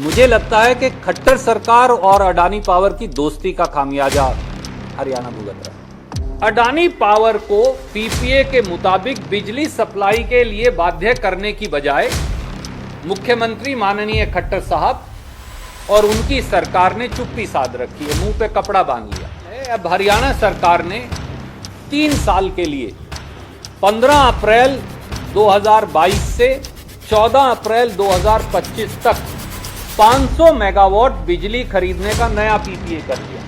मुझे लगता है कि खट्टर सरकार और अडानी पावर की दोस्ती का खामियाजा हरियाणा भुगत रहा है। अडानी पावर को पीपीए के मुताबिक बिजली सप्लाई के लिए बाध्य करने की बजाय मुख्यमंत्री माननीय खट्टर साहब और उनकी सरकार ने चुप्पी साध रखी है, मुंह पे कपड़ा बांध लिया है। अब हरियाणा सरकार ने 3 साल के लिए 15 अप्रैल 2022 से 14 अप्रैल 2025 तक 500 मेगावाट बिजली खरीदने का नया पीपीए कर दिया।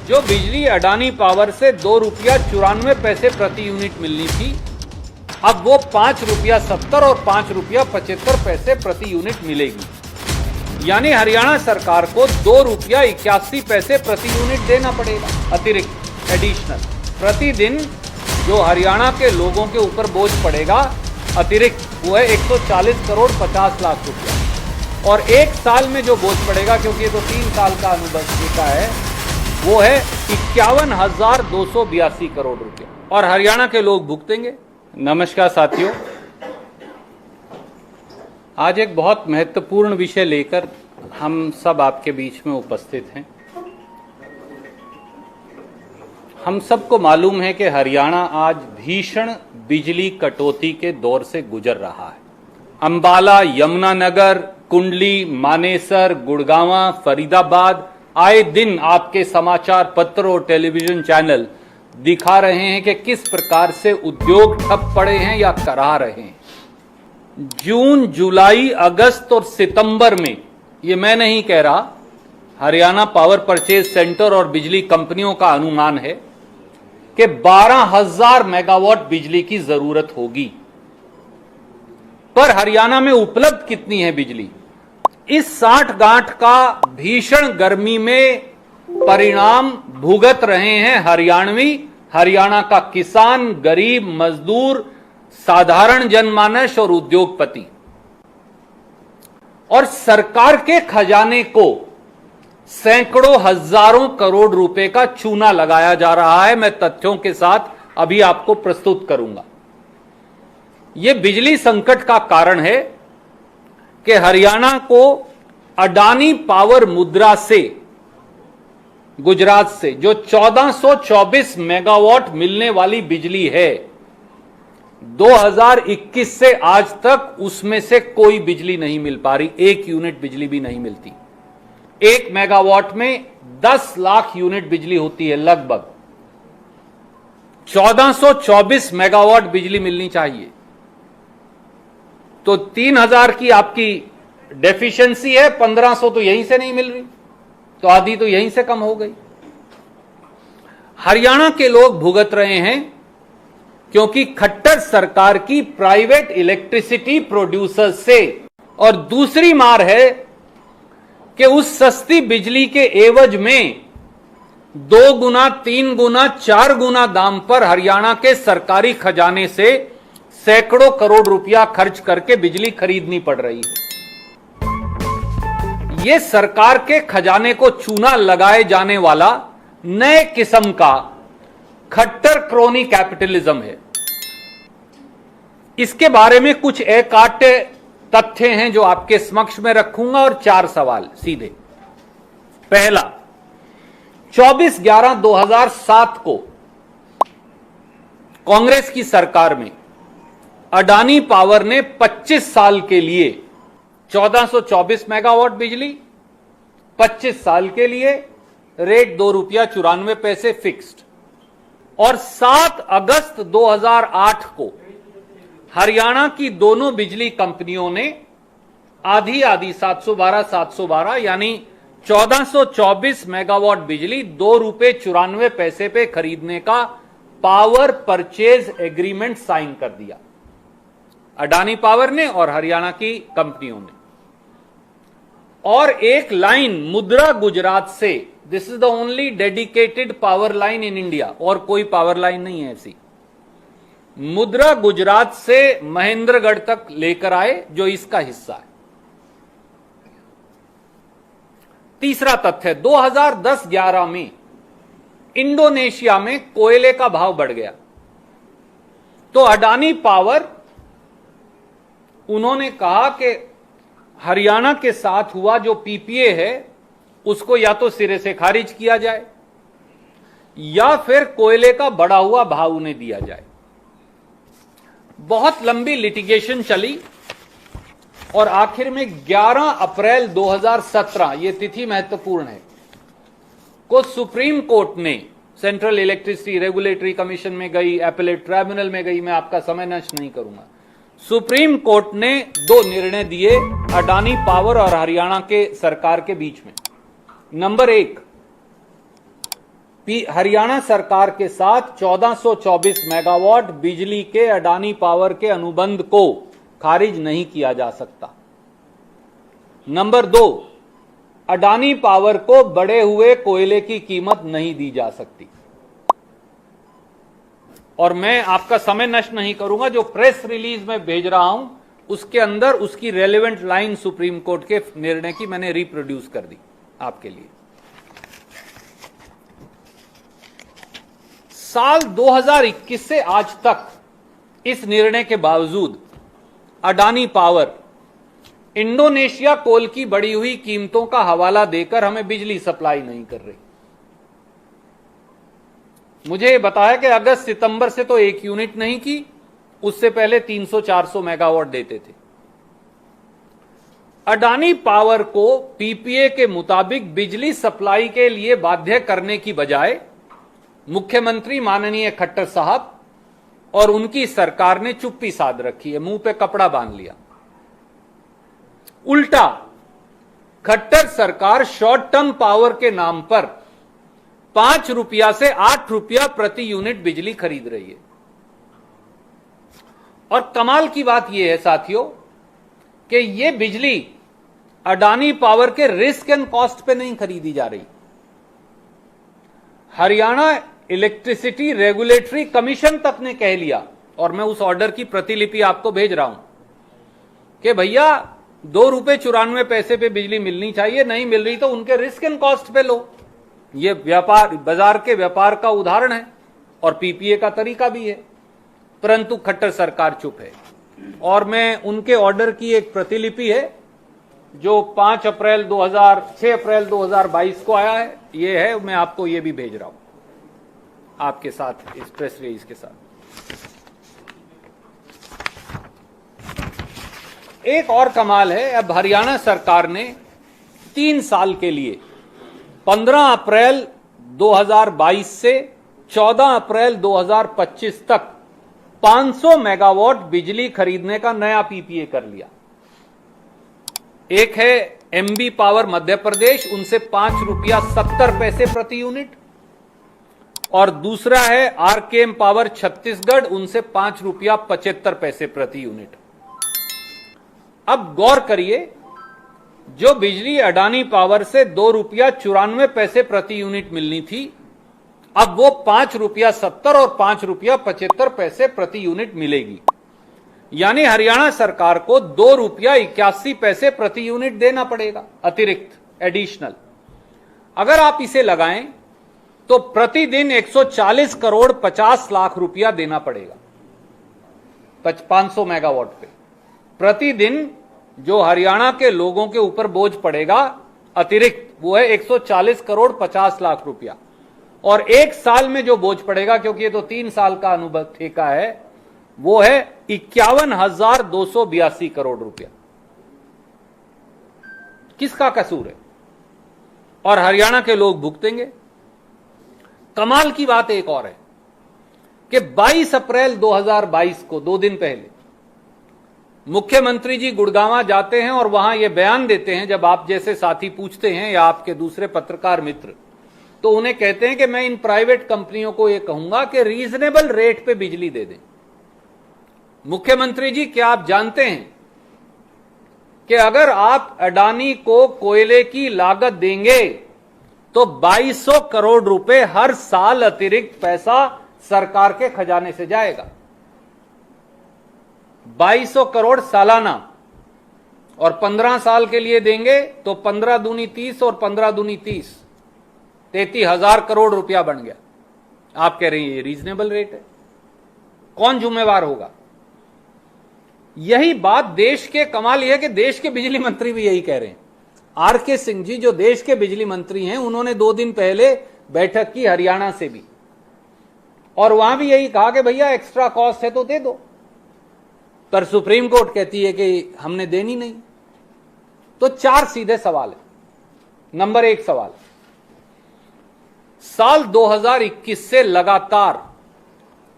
जो बिजली अडानी पावर से ₹2.94 प्रति यूनिट मिलनी थी, अब वो ₹5.70 और ₹5.75 प्रति यूनिट मिलेगी। यानी हरियाणा सरकार को ₹2.81 प्रति यूनिट देना पड़ेगा अतिरिक्त, एडिशनल। प्रतिदिन जो हरियाणा के लोगों के ऊपर बोझ पड़ेगा अतिरिक्त, वो है 140 करोड़ 50 लाख रुपया। और एक साल में जो बोझ पड़ेगा, क्योंकि ये तो 3 साल का अनुबंध का है, वो है 51,282 करोड़ रुपया, और हरियाणा के लोग भुगतेंगे। नमस्कार साथियों, आज एक बहुत महत्वपूर्ण विषय लेकर हम सब आपके बीच में उपस्थित हैं। हम सबको मालूम है कि हरियाणा आज भीषण बिजली कटौती के दौर से गुजर रहा है। अंबाला, यमुनानगर, कुंडली, मानेसर, गुड़गांवा, फरीदाबाद, आए दिन आपके समाचार पत्र और टेलीविजन चैनल दिखा रहे हैं कि किस प्रकार से उद्योग ठप पड़े हैं या करा रहे हैं। जून, जुलाई, अगस्त और सितंबर में, ये मैं नहीं कह रहा, हरियाणा पावर परचेज सेंटर और बिजली कंपनियों का अनुमान है कि 12,000 मेगावाट बिजली की जरूरत होगी। पर हरियाणा में उपलब्ध कितनी है बिजली? इस 60 गांठ का भीषण गर्मी में परिणाम भुगत रहे हैं हरियाणवी, हरियाणा का किसान, गरीब, मजदूर, साधारण जनमानस और उद्योगपति। और सरकार के खजाने को सैकड़ों हजारों करोड़ रुपए का चूना लगाया जा रहा है। मैं तथ्यों के साथ अभी आपको प्रस्तुत करूंगा। यह बिजली संकट का कारण है कि हरियाणा को अडानी पावर मुद्रा से, गुजरात से, जो 1424 मेगावाट मिलने वाली बिजली है, 2021 से आज तक उसमें से कोई बिजली नहीं मिल पा रही। 1 यूनिट बिजली भी नहीं मिलती। 1 मेगावाट में 10 लाख यूनिट बिजली होती है लगभग। 1424 मेगावाट बिजली मिलनी चाहिए, तो 3000 की आपकी डेफिशिएंसी है, 1500 तो यहीं से नहीं मिल रही, तो आधी तो यहीं से कम हो गई। हरियाणा के लोग भुगत रहे हैं क्योंकि खट्टर सरकार की प्राइवेट इलेक्ट्रिसिटी प्रोड्यूसर से, और दूसरी मार है कि उस सस्ती बिजली के एवज में 2 गुना, 3 गुना, 4 गुना दाम पर हरियाणा के सरकारी खजाने से सैकड़ों करोड़ रुपया खर्च करके बिजली खरीदनी पड़ रही है। यह सरकार के खजाने को चूना लगाए जाने वाला नए किस्म का खट्टर क्रोनी कैपिटलिज्म है। इसके बारे में कुछ एकाट्य तथ्य हैं जो आपके समक्ष में रखूंगा, और 4 सवाल सीधे। पहला, 24/11/2007 को कांग्रेस की सरकार में अडानी पावर ने 25 साल के लिए 1424 मेगावाट बिजली, 25 साल के लिए, रेट ₹2.94 फिक्स्ड। और 7 अगस्त 2008 को हरियाणा की दोनों बिजली कंपनियों ने आधी आधी 712 यानी 1424 मेगावाट बिजली ₹2.94 पे खरीदने का पावर परचेज एग्रीमेंट साइन कर दिया, अडानी पावर ने और हरियाणा की कंपनियों ने। और एक लाइन मुद्रा गुजरात से, this is the only dedicated power line in India, और कोई पावर लाइन नहीं है ऐसी, मुद्रा गुजरात से महेंद्रगढ़ तक लेकर आए, जो इसका हिस्सा है। तीसरा तथ्य, 2010-11 में इंडोनेशिया में कोयले का भाव बढ़ गया, तो अडानी पावर, उन्होंने कहा कि हरियाणा के साथ हुआ जो पीपीए है उसको या तो सिरे से खारिज किया जाए या फिर कोयले का बढ़ा हुआ भाव उन्हें दिया जाए। बहुत लंबी लिटिगेशन चली और आखिर में 11 अप्रैल 2017, ये तिथि महत्वपूर्ण है, को सुप्रीम कोर्ट ने, सेंट्रल इलेक्ट्रिसिटी रेगुलेटरी कमीशन में गई, एपेलेट ट्राइब्यूनल में गई, मैं आपका समय नष्ट नहीं करूंगा, सुप्रीम कोर्ट ने 2 निर्णय दिए अडानी पावर और हरियाणा के सरकार के बीच में। नंबर 1, हरियाणा सरकार के साथ 1424 मेगावाट बिजली के अडानी पावर के अनुबंध को खारिज नहीं किया जा सकता। नंबर 2, अडानी पावर को बढ़े हुए कोयले की कीमत नहीं दी जा सकती। और मैं आपका समय नष्ट नहीं करूंगा, जो प्रेस रिलीज में भेज रहा हूं उसके अंदर उसकी रेलेवेंट लाइन सुप्रीम कोर्ट के निर्णय की मैंने रिप्रोड्यूस कर दी आपके लिए। साल 2021 से आज तक इस निर्णय के बावजूद अडानी पावर इंडोनेशिया कोल की बढ़ी हुई कीमतों का हवाला देकर हमें बिजली सप्लाई नहीं कर रही। मुझे बताया कि अगस्त सितंबर से तो 1 यूनिट नहीं की, उससे पहले 300-400 मेगावाट देते थे। अडानी पावर को पीपीए के मुताबिक बिजली सप्लाई के लिए बाध्य करने की बजाय मुख्यमंत्री माननीय खट्टर साहब और उनकी सरकार ने चुप्पी साध रखी है, मुंह पे कपड़ा बांध लिया। उल्टा खट्टर सरकार शॉर्ट टर्म पावर के नाम पर 5 रुपया से 8 रुपया प्रति यूनिट बिजली खरीद रही है। और कमाल की बात यह है साथियों कि यह बिजली अडानी पावर के रिस्क एंड कॉस्ट पे नहीं खरीदी जा रही। हरियाणा इलेक्ट्रिसिटी रेगुलेटरी कमीशन तक ने कह लिया, और मैं उस ऑर्डर की प्रतिलिपि आपको भेज रहा हूं, कि भैया 2 रुपए 94 पैसे पे बिजली मिलनी चाहिए, नहीं मिल रही तो उनके रिस्क एंड कॉस्ट पे लो। ये व्यापार, बाजार के व्यापार का उदाहरण है और पीपीए का तरीका भी है, परंतु खट्टर सरकार चुप है। और मैं उनके ऑर्डर की एक प्रतिलिपि है जो 6 अप्रैल 2022 को आया है, ये है, मैं आपको ये भी भेज रहा हूं आपके साथ, इस प्रेस रिलीज के साथ। एक और कमाल है, अब हरियाणा सरकार ने 3 साल के लिए 15 अप्रैल 2022 से 14 अप्रैल 2025 तक 500 मेगावाट बिजली खरीदने का नया पीपीए कर लिया। एक है एमबी पावर मध्य प्रदेश, उनसे 5 रुपया 70 पैसे प्रति यूनिट, और दूसरा है आरकेएम पावर छत्तीसगढ़, उनसे 5 रुपया 75 पैसे प्रति यूनिट। अब गौर करिए, जो बिजली अडानी पावर से 2 रुपया 94 पैसे प्रति यूनिट मिलनी थी, अब वो 5 रुपया 70 और 5 रुपया 75 पैसे प्रति यूनिट मिलेगी। यानी हरियाणा सरकार को 2 रुपया 81 पैसे प्रति यूनिट देना पड़ेगा अतिरिक्त, एडिशनल। अगर आप इसे लगाएं तो प्रतिदिन 140 करोड़ 50 लाख रुपया देना पड़ेगा 500 मेगावाट पे। प्रतिदिन जो हरियाणा के लोगों के ऊपर बोझ पड़ेगा अतिरिक्त, वो है 140 करोड़ 50 लाख रुपया। और 1 साल में जो बोझ पड़ेगा, क्योंकि ये तो 3 साल का अनुबंध ठेका है, वो है 51,282 करोड़ रुपया। किसका कसूर है? और हरियाणा के लोग भुगतेंगे। कमाल की बात एक और है कि 22 अप्रैल 2022 को, 2 दिन पहले, मुख्यमंत्री जी गुड़गांव जाते हैं और वहां यह बयान देते हैं, जब आप जैसे साथी पूछते हैं या आपके दूसरे पत्रकार मित्र, तो उन्हें कहते हैं कि मैं इन प्राइवेट कंपनियों को यह कहूंगा कि रीजनेबल रेट पे बिजली दे दें। मुख्यमंत्री जी, क्या आप जानते हैं कि अगर आप अडानी को कोयले की लागत देंगे तो 2200 करोड़ रुपए हर साल अतिरिक्त पैसा सरकार के खजाने से जाएगा। 2200 करोड़ सालाना, और 15 साल के लिए देंगे तो 15 दूनी 30 और 15 दूनी 30, 33,000 करोड़ रुपया बन गया। आप कह रहे हैं ये रीजनेबल रेट है, कौन जिम्मेवार होगा? यही बात देश के कमाल यह है कि देश के बिजली मंत्री भी यही कह रहे हैं। आर.के. सिंह जी जो देश के बिजली मंत्री हैं, उन्होंने 2 दिन पहले बैठक की हरियाणा से भी, और वहां भी यही कहा कि भैया एक्स्ट्रा कॉस्ट है तो दे दो, पर सुप्रीम कोर्ट कहती है कि हमने देनी नहीं। तो 4 सीधे सवाल है। नंबर 1 सवाल, साल 2021 से लगातार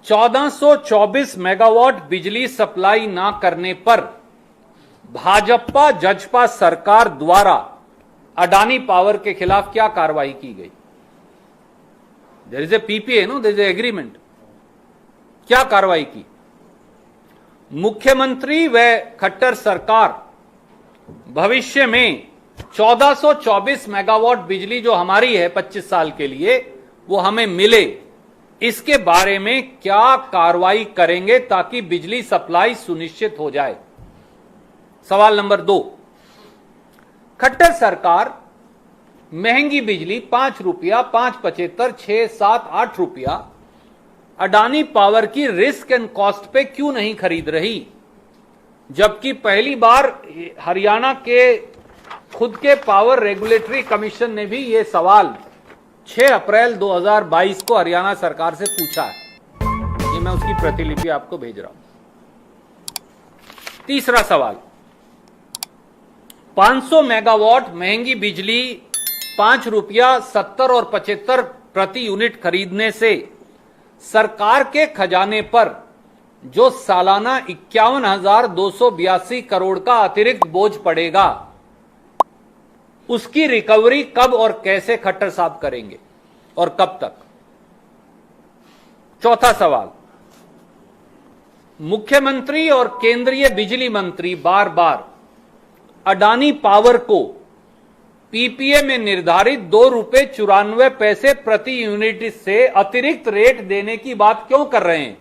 1424 मेगावाट बिजली सप्लाई ना करने पर भाजपा जजपा सरकार द्वारा अडानी पावर के खिलाफ क्या कार्रवाई की गई? There is a PPA, no, there is a agreement. क्या कार्रवाई की? मुख्यमंत्री व खट्टर सरकार भविष्य में 1424 मेगावाट बिजली जो हमारी है 25 साल के लिए, वो हमें मिले, इसके बारे में क्या कार्रवाई करेंगे ताकि बिजली सप्लाई सुनिश्चित हो जाए? सवाल नंबर 2, खट्टर सरकार महंगी बिजली 5 रुपया, 5.75, 6, 7, 8 रुपया अडानी पावर की रिस्क एंड कॉस्ट पे क्यों नहीं खरीद रही? जबकि पहली बार हरियाणा के खुद के पावर रेगुलेटरी कमीशन ने भी यह सवाल 6 अप्रैल 2022 को हरियाणा सरकार से पूछा है। ये मैं उसकी प्रतिलिपि आपको भेज रहा हूं। तीसरा सवाल, 500 मेगावाट महंगी बिजली 5 रुपया 70 और 75 प्रति यूनिट खरीदने से सरकार के खजाने पर जो सालाना 51,282 करोड़ का अतिरिक्त बोझ पड़ेगा, उसकी रिकवरी कब और कैसे खट्टर साहब करेंगे और कब तक? चौथा सवाल, मुख्यमंत्री और केंद्रीय बिजली मंत्री बार बार अडानी पावर को पीपीए में निर्धारित 2.94 रुपए प्रति यूनिट से अतिरिक्त रेट देने की बात क्यों कर रहे हैं?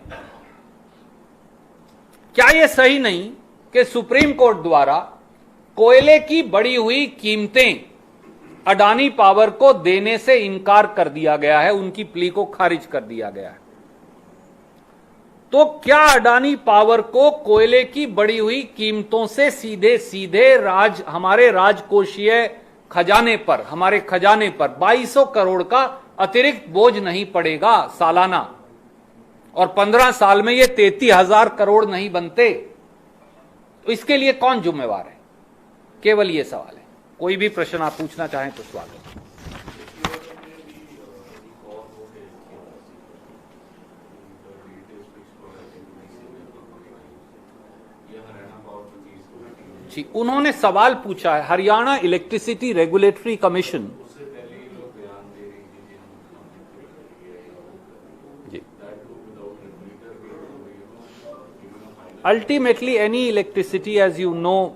क्या यह सही नहीं कि सुप्रीम कोर्ट द्वारा कोयले की बढ़ी हुई कीमतें अडानी पावर को देने से इनकार कर दिया गया है, उनकी प्ली को खारिज कर दिया गया है? तो क्या अडानी पावर को कोयले की बढ़ी हुई कीमतों से सीधे सीधे हमारे राजकोषीय खजाने पर, हमारे खजाने पर 2200 करोड़ का अतिरिक्त बोझ नहीं पड़ेगा सालाना, और 15 साल में ये 33,000 करोड़ नहीं बनते? तो इसके लिए कौन जिम्मेवार है? केवल ये सवाल है। कोई भी प्रश्न आप पूछना चाहें तो स्वागत है। जी, उन्होंने सवाल पूछा है, Haryana electricity regulatory commission ji, ultimately any electricity, as you know,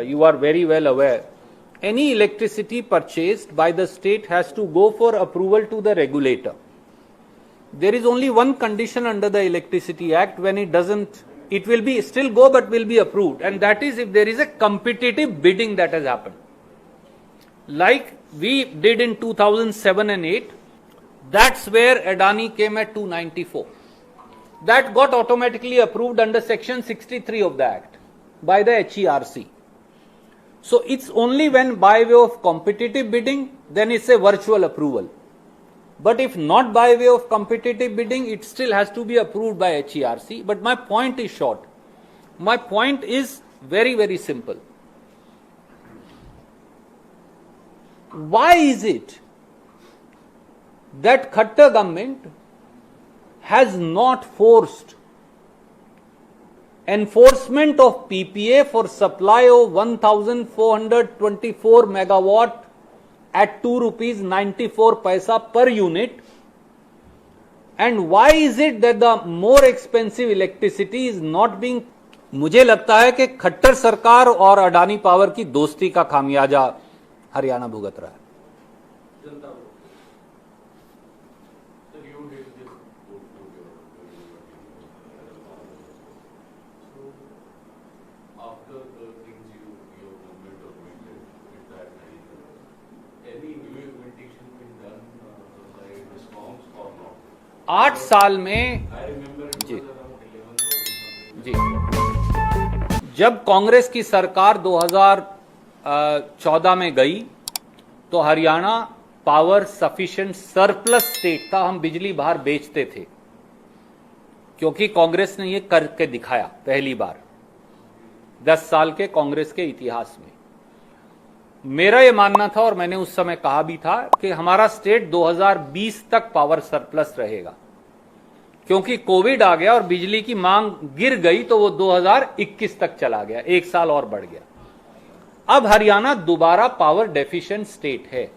you are very well aware, any electricity purchased by the state has to go for approval to the regulator. There is only one condition under the Electricity Act. When it doesn't, it will be still go but will be approved, and that is if there is a competitive bidding that has happened, like we did in 2007 and 8. That's where Adani came at 294. That got automatically approved under section 63 of the act by the HERC. So it's only when by way of competitive bidding, then it's a virtual approval. But if not by way of competitive bidding, it still has to be approved by HERC. But my point is short. My point is very, very simple. Why is it that Khattar government has not forced enforcement of PPA for supply of 1,424 megawatt at 2 rupees 94 paisa per unit? And why is it that the more expensive electricity is not being? मुझे लगता है कि खट्टर सरकार और Adani power की दोस्ती का खामियाजा हरियाणा भुगत रहा है। आठ साल में जी जी जब कांग्रेस की सरकार 2014 में गई तो Haryana power sufficient surplus state था। हम बिजली बाहर बेचते थे क्योंकि कांग्रेस ने यह करके दिखाया पहली बार 10 साल के कांग्रेस के इतिहास में। मेरा यह मानना था और मैंने उस समय कहा भी था कि हमारा स्टेट 2020 तक पावर सरप्लस रहेगा, क्योंकि कोविड आ गया और बिजली की मांग गिर गई तो वो 2021 तक चला गया, 1 साल और बढ़ गया। अब हरियाणा दोबारा पावर डेफिशिएंट स्टेट है।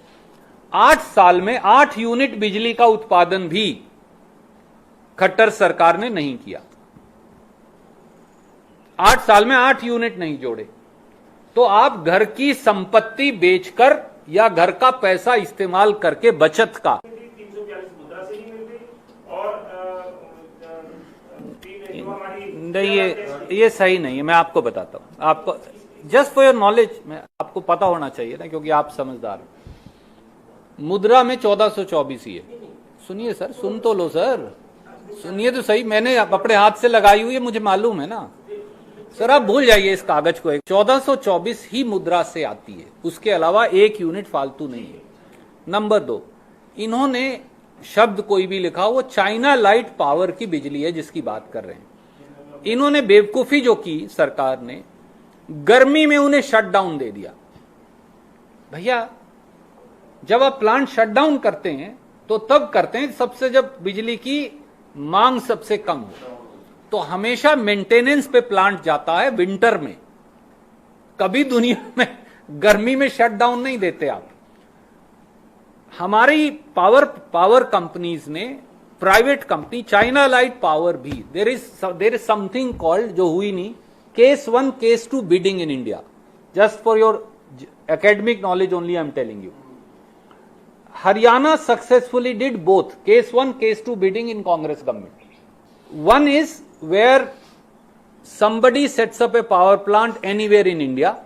8 साल में 8 यूनिट बिजली का उत्पादन भी खट्टर सरकार ने नहीं किया। 8 साल में 8 यूनिट नहीं जोड़े। तो आप घर की संपत्ति बेचकर या घर का पैसा इस्तेमाल करके बचत का 342 मुद्रा से नहीं मिल गई और नहीं, ये सही नहीं है। मैं आपको बताता हूं, आपको जस्ट फॉर योर नॉलेज में आपको पता होना चाहिए ना, क्योंकि आप समझदार हैं। मुद्रा में 1424 ही है। सुनिए सर, सुन तो लो सर, सुनिए तो सही। मैंने अपने हाथ से लगाई हुई है, मुझे मालूम है ना सर। आप भूल जाइए इस कागज को। 1424 ही मुद्रा से आती है, उसके अलावा 1 यूनिट फालतू नहीं है। नंबर 2, इन्होंने शब्द कोई भी लिखा, वो चाइना लाइट पावर की बिजली है जिसकी बात कर रहे हैं। इन्होंने बेवकूफी जो की सरकार ने, गर्मी में उन्हें शटडाउन दे दिया। भैया, जब आप प्लांट शटडाउन करते हैं तो तब करते हैं सबसे जब बिजली की मांग सबसे कम हो। तो हमेशा मेंटेनेंस पे प्लांट जाता है विंटर में, कभी दुनिया में गर्मी में शटडाउन नहीं देते आप। हमारी पावर कंपनीज ने, private company China light power भी, देर इज समथिंग कॉल्ड, जो हुई नहीं, case 1 case 2 bidding in India. Just for your academic knowledge only I am telling you. Haryana successfully did both case 1 case 2 bidding in Congress government. One is where somebody sets up a power plant anywhere in India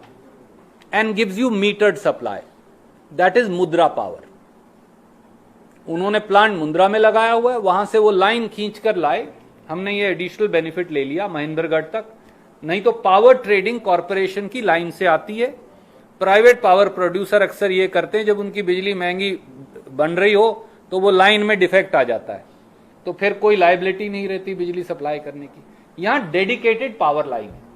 and gives you metered supply. That is Mudra power. उन्होंने plant Mundra में लगाया हुआ है, वहां से वो line खींचकर लाए। हमने ये एडिशनल बेनिफिट ले लिया महेंद्रगढ़ तक। नहीं तो पावर ट्रेडिंग कॉर्पोरेशन की लाइन से आती है। प्राइवेट पावर प्रोड्यूसर अक्सर ये करते हैं, जब उनकी बिजली महंगी बन रही हो तो वो लाइन में डिफेक्ट आ जाता है, तो फिर कोई लायबिलिटी नहीं रहती बिजली सप्लाई करने की। यहां डेडिकेटेड पावर लाइन है।